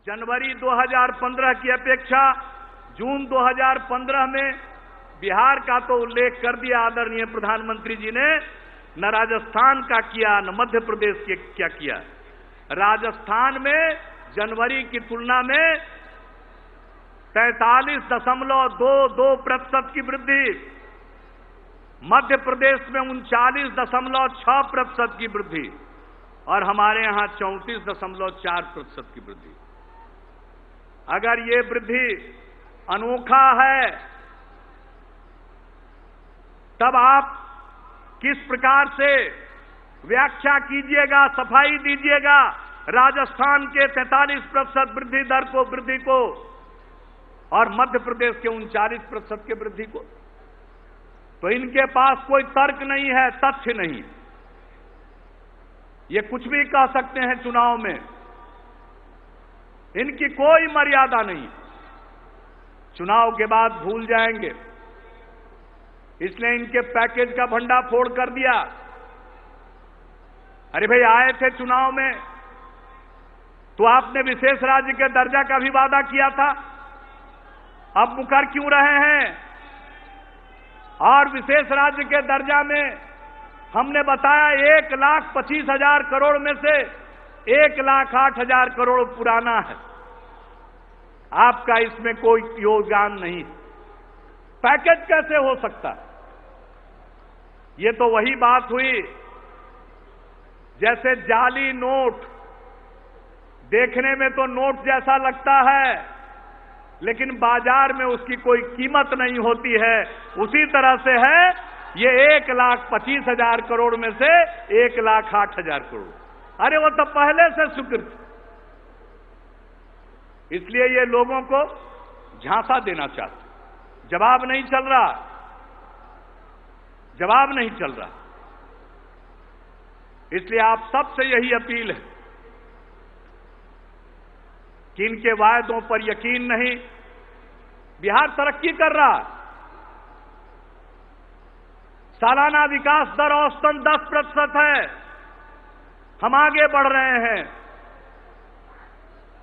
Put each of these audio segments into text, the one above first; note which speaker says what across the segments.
Speaker 1: जनवरी 2015 की अपेक्षा जून 2015 में बिहार का तो उल्लेख कर दिया आदरणीय प्रधानमंत्री जी ने, न राजस्थान का किया न मध्य प्रदेश के क्या किया। राजस्थान में जनवरी की तुलना में 43.22% की वृद्धि, मध्य प्रदेश में 39.6% की वृद्धि और हमारे यहां 34.4% की वृद्धि। अगर ये वृद्धि अनोखा है तब आप किस प्रकार से व्याख्या कीजिएगा, सफाई दीजिएगा राजस्थान के 43% वृद्धि को और मध्य प्रदेश के 39% के वृद्धि को। तो इनके पास कोई तर्क नहीं है, तथ्य नहीं। ये कुछ भी कह सकते हैं चुनाव में, इनकी कोई मर्यादा नहीं। चुनाव के बाद भूल जाएंगे, इसलिए इनके पैकेज का भंडाफोड़ कर दिया। अरे भाई, आए थे चुनाव में तो आपने विशेष राज्य के दर्जा का भी वादा किया था, अब मुकर क्यों रहे हैं? और विशेष राज्य के दर्जा में हमने बताया 1,25,000 करोड़ में से 1,08,000 करोड़ पुराना है, आपका इसमें कोई योगदान नहीं। पैकेज कैसे हो सकता? ये तो वही बात हुई जैसे जाली नोट, देखने में तो नोट जैसा लगता है लेकिन बाजार में उसकी कोई कीमत नहीं होती है। उसी तरह से है ये 1,25,000 करोड़ में से 1,08,000 करोड़। अरे वो तो पहले से स्वीकृत, इसलिए ये लोगों को झांसा देना चाहते। जवाब नहीं चल रहा, जवाब नहीं चल रहा। इसलिए आप सबसे यही अपील है कि इनके वायदों पर यकीन नहीं। बिहार तरक्की कर रहा, सालाना विकास दर औसतन 10% है, हम आगे बढ़ रहे हैं,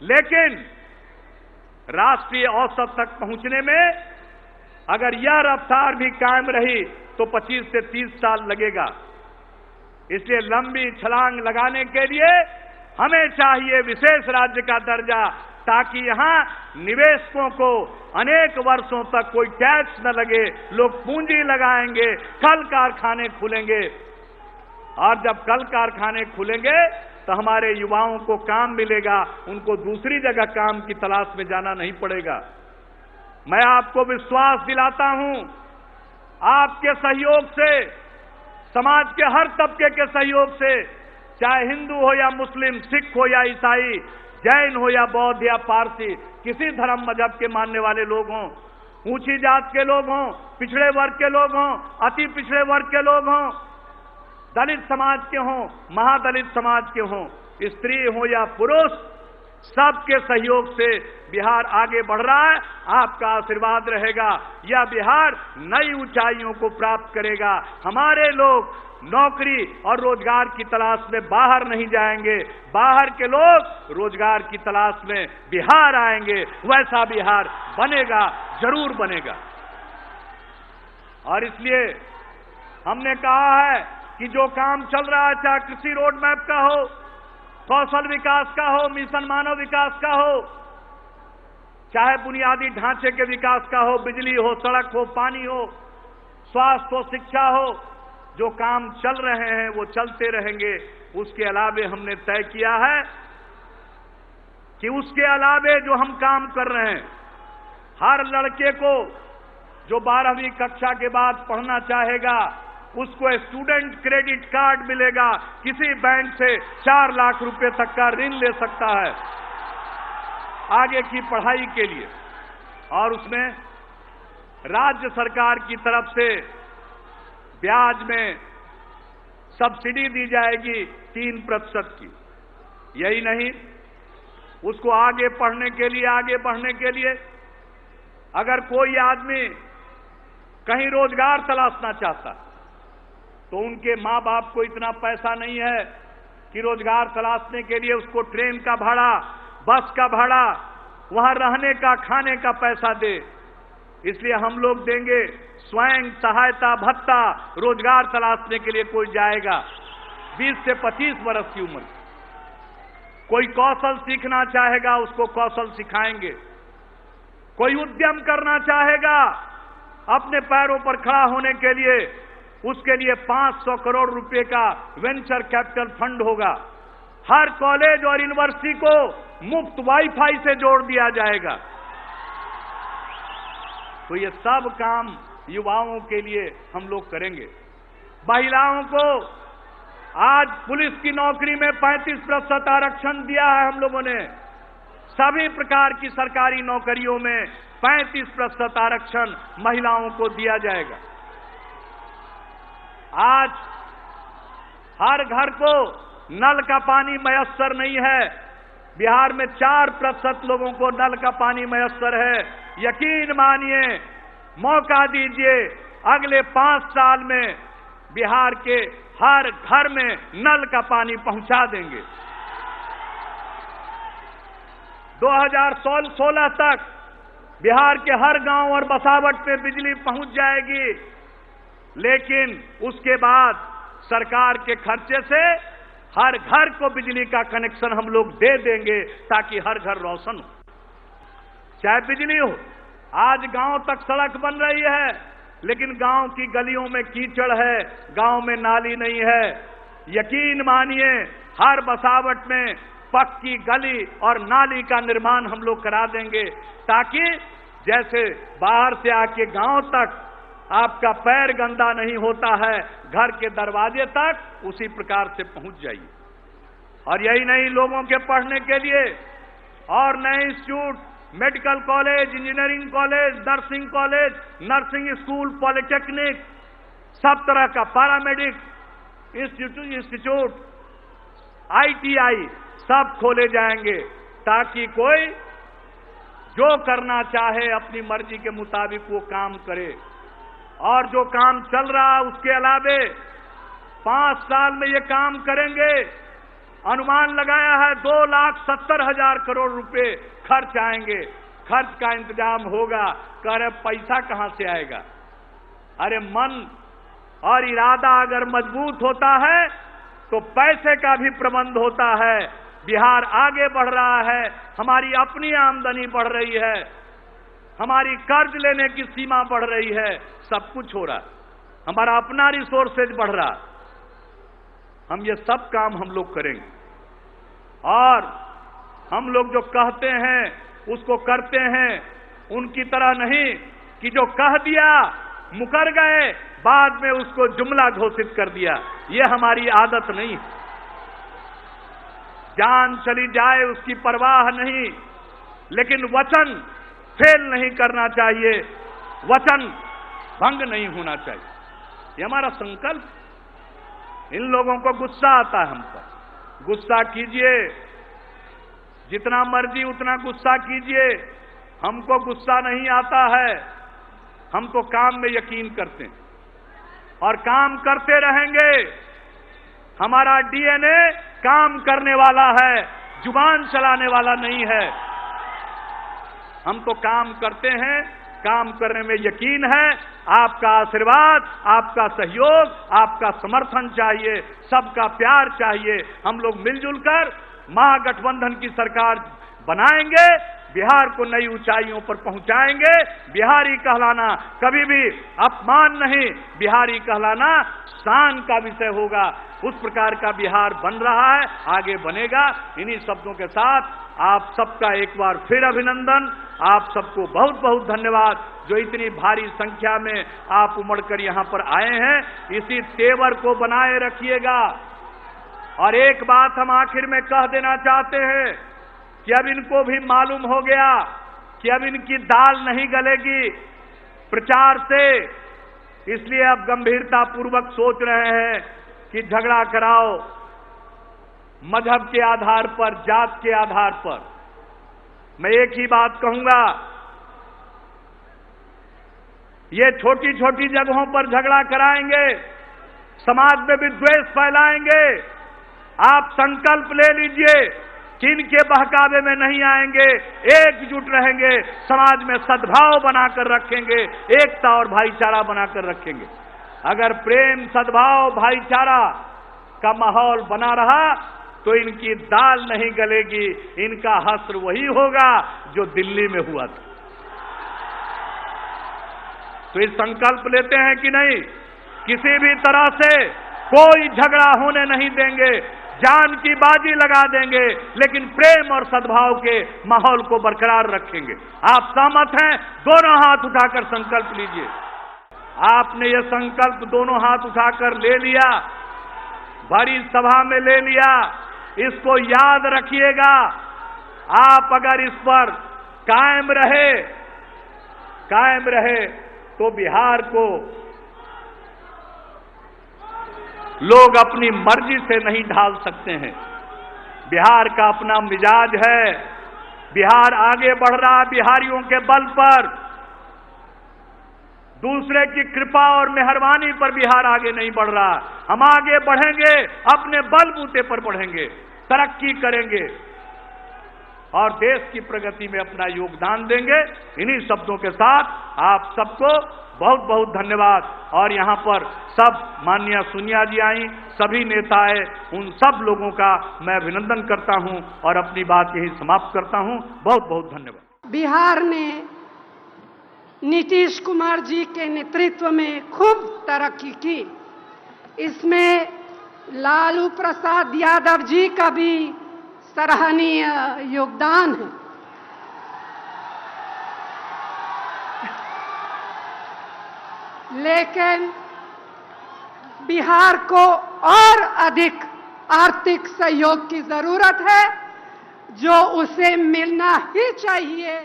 Speaker 1: लेकिन राष्ट्रीय औसत तक पहुंचने में अगर यह रफ्तार भी कायम रही तो 25 से 30 साल लगेगा। इसलिए लंबी छलांग लगाने के लिए हमें चाहिए विशेष राज्य का दर्जा, ताकि यहां निवेशकों को अनेक वर्षों तक कोई टैक्स न लगे, लोग पूंजी लगाएंगे, कल कारखाने खुलेंगे। और जब कल कारखाने खुलेंगे तो हमारे युवाओं को काम मिलेगा, उनको दूसरी जगह काम की तलाश में जाना नहीं पड़ेगा। मैं आपको विश्वास दिलाता हूं, आपके सहयोग से, समाज के हर तबके के सहयोग से, चाहे हिंदू हो या मुस्लिम, सिख हो या ईसाई, जैन हो या बौद्ध या पारसी, किसी धर्म मजहब के मानने वाले लोग हों, ऊंची जात के लोग हों, पिछड़े वर्ग के लोग हों, अति पिछड़े वर्ग के लोग हों, दलित समाज के हों, महादलित समाज के हों, स्त्री हो या पुरुष, सबके सहयोग से बिहार आगे बढ़ रहा है। आपका आशीर्वाद रहेगा, यह बिहार नई ऊंचाइयों को प्राप्त करेगा। हमारे लोग नौकरी और रोजगार की तलाश में बाहर नहीं जाएंगे, बाहर के लोग रोजगार की तलाश में बिहार आएंगे। वैसा बिहार बनेगा, जरूर बनेगा। और इसलिए हमने कहा है कि जो काम चल रहा है, चाहे कृषि रोड मैप का हो, कौशल विकास का हो, मिशन मानव विकास का हो, चाहे बुनियादी ढांचे के विकास का हो, बिजली हो, सड़क हो, पानी हो, स्वास्थ्य हो, शिक्षा हो, जो काम चल रहे हैं वो चलते रहेंगे। उसके अलावे हमने तय किया है कि उसके अलावे जो हम काम कर रहे हैं, हर लड़के को जो 12वीं कक्षा के बाद पढ़ना चाहेगा उसको स्टूडेंट क्रेडिट कार्ड मिलेगा, किसी बैंक से 4 लाख रुपए तक का ऋण ले सकता है आगे की पढ़ाई के लिए। और उसमें राज्य सरकार की तरफ से ब्याज में सब्सिडी दी जाएगी 3% की। यही नहीं, उसको आगे पढ़ने के लिए, आगे बढ़ने के लिए अगर कोई आदमी कहीं रोजगार तलाशना चाहता तो उनके मां बाप को इतना पैसा नहीं है कि रोजगार तलाशने के लिए उसको ट्रेन का भाड़ा बस का भाड़ा, वहां रहने का, खाने का पैसा दे। इसलिए हम लोग देंगे स्वयं सहायता भत्ता, रोजगार तलाशने के लिए कोई जाएगा 20 से 25 वर्ष की उम्र, कोई कौशल सीखना चाहेगा उसको कौशल सिखाएंगे, कोई उद्यम करना चाहेगा अपने पैरों पर खड़ा होने के लिए, उसके लिए 500 करोड़ रुपए का वेंचर कैपिटल फंड होगा। हर कॉलेज और यूनिवर्सिटी को मुफ्त वाईफाई से जोड़ दिया जाएगा। तो ये सब काम युवाओं के लिए हम लोग करेंगे। महिलाओं को आज पुलिस की नौकरी में 35% आरक्षण दिया है हम लोगों ने। सभी प्रकार की सरकारी नौकरियों में 35% आरक्षण महिलाओं को दिया जाएगा। आज हर घर को नल का पानी मयस्सर नहीं है। बिहार में 4% लोगों को नल का पानी मयस्सर है। यकीन मानिए, मौका दीजिए, अगले 5 साल में बिहार के हर घर में नल का पानी पहुंचा देंगे। 2016 तक बिहार के हर गांव और बसावट में बिजली पहुंच जाएगी, लेकिन उसके बाद सरकार के खर्चे से हर घर को बिजली का कनेक्शन हम लोग दे देंगे ताकि हर घर रोशन हो, चाहे बिजली हो। आज गांव तक सड़क बन रही है, लेकिन गांव की गलियों में कीचड़ है, गांव में नाली नहीं है। यकीन मानिए, हर बसावट में पक्की गली और नाली का निर्माण हम लोग करा देंगे, ताकि जैसे बाहर से आके गांव तक आपका पैर गंदा नहीं होता है, घर के दरवाजे तक उसी प्रकार से पहुंच जाइए। और यही नहीं, लोगों के पढ़ने के लिए और नए institute, medical college, engineering college, nursing college, nursing school, polytechnic, सब तरह का पैरामेडिक इंस्टीट्यूट, ITI सब खोले जाएंगे, ताकि कोई जो करना चाहे अपनी मर्जी के मुताबिक वो काम करे। और जो काम चल रहा है उसके अलावे 5 साल में ये काम करेंगे। अनुमान लगाया है 2,70,000 करोड़ रुपए खर्च आएंगे। खर्च का इंतजाम होगा। कह रहे पैसा कहां से आएगा? अरे मन और इरादा अगर मजबूत होता है तो पैसे का भी प्रबंध होता है। बिहार आगे बढ़ रहा है, हमारी अपनी आमदनी बढ़ रही है, हमारी कर्ज लेने की सीमा बढ़ रही है, सब कुछ हो रहा, हमारा अपना रिसोर्सेज बढ़ रहा। हम ये सब काम हम लोग करेंगे, और हम लोग जो कहते हैं उसको करते हैं। उनकी तरह नहीं कि जो कह दिया मुकर गए, बाद में उसको जुमला घोषित कर दिया। ये हमारी आदत नहीं। जान चली जाए उसकी परवाह नहीं, लेकिन वचन फेल नहीं करना चाहिए, वचन भंग नहीं होना चाहिए। ये हमारा संकल्प। इन लोगों को गुस्सा आता है हम पर, गुस्सा कीजिए, जितना मर्जी उतना गुस्सा कीजिए, हमको गुस्सा नहीं आता है। हम तो काम में यकीन करते हैं और काम करते रहेंगे। हमारा DNA काम करने वाला है, जुबान चलाने वाला नहीं है। हम तो काम करते हैं, काम करने में यकीन है। आपका आशीर्वाद, आपका सहयोग, आपका समर्थन चाहिए, सबका प्यार चाहिए। हम लोग मिलजुल कर महागठबंधन की सरकार बनाएंगे, बिहार को नई ऊंचाइयों पर पहुंचाएंगे। बिहारी कहलाना कभी भी अपमान नहीं, बिहारी कहलाना शान का विषय होगा। उस प्रकार का बिहार बन रहा है, आगे बनेगा। इन्हीं शब्दों के साथ आप सबका एक बार फिर अभिनंदन। आप सबको बहुत बहुत धन्यवाद, जो इतनी भारी संख्या में आप उमड़कर यहां पर आए हैं। इसी तेवर को बनाए रखिएगा। और एक बात हम आखिर में कह देना चाहते हैं कि अब इनको भी मालूम हो गया कि अब इनकी दाल नहीं गलेगी प्रचार से, इसलिए अब गंभीरता पूर्वक सोच रहे हैं कि झगड़ा कराओ मजहब के आधार पर, जात के आधार पर। मैं एक ही बात कहूंगा, ये छोटी छोटी जगहों पर झगड़ा कराएंगे, समाज में भी द्वेष फैलाएंगे। आप संकल्प ले लीजिए किन के बहकावे में नहीं आएंगे, एकजुट रहेंगे, समाज में सद्भाव बनाकर रखेंगे, एकता और भाईचारा बनाकर रखेंगे। अगर प्रेम, सद्भाव, भाईचारा का माहौल बना रहा तो इनकी दाल नहीं गलेगी, इनका हश्र वही होगा जो दिल्ली में हुआ था। तो इस संकल्प लेते हैं कि नहीं, किसी भी तरह से कोई झगड़ा होने नहीं देंगे, जान की बाजी लगा देंगे, लेकिन प्रेम और सद्भाव के माहौल को बरकरार रखेंगे। आप सहमत हैं? दोनों हाथ उठाकर संकल्प लीजिए। आपने ये संकल्प दोनों हाथ उठाकर ले लिया, बड़ी सभा में ले लिया, इसको याद रखिएगा। आप अगर इस पर कायम रहे तो बिहार को लोग अपनी मर्जी से नहीं ढाल सकते हैं। बिहार का अपना मिजाज है, बिहार आगे बढ़ रहा है बिहारियों के बल पर। दूसरे की कृपा और मेहरबानी पर बिहार आगे नहीं बढ़ रहा। हम आगे बढ़ेंगे, अपने बलबूते पर बढ़ेंगे, तरक्की करेंगे और देश की प्रगति में अपना योगदान देंगे। इन्हीं शब्दों के साथ आप सबको बहुत बहुत धन्यवाद। और यहां पर सब माननीय सोनिया जी आई, सभी नेता आए, उन सब लोगों का मैं अभिनंदन करता हूं और अपनी बात यही समाप्त करता हूं। बहुत बहुत धन्यवाद।
Speaker 2: बिहार ने नीतीश कुमार जी के नेतृत्व में खूब तरक्की की। इसमें लालू प्रसाद यादव जी का भी सराहनीय योगदान है। लेकिन बिहार को और अधिक आर्थिक सहयोग की जरूरत है, जो उसे मिलना ही चाहिए।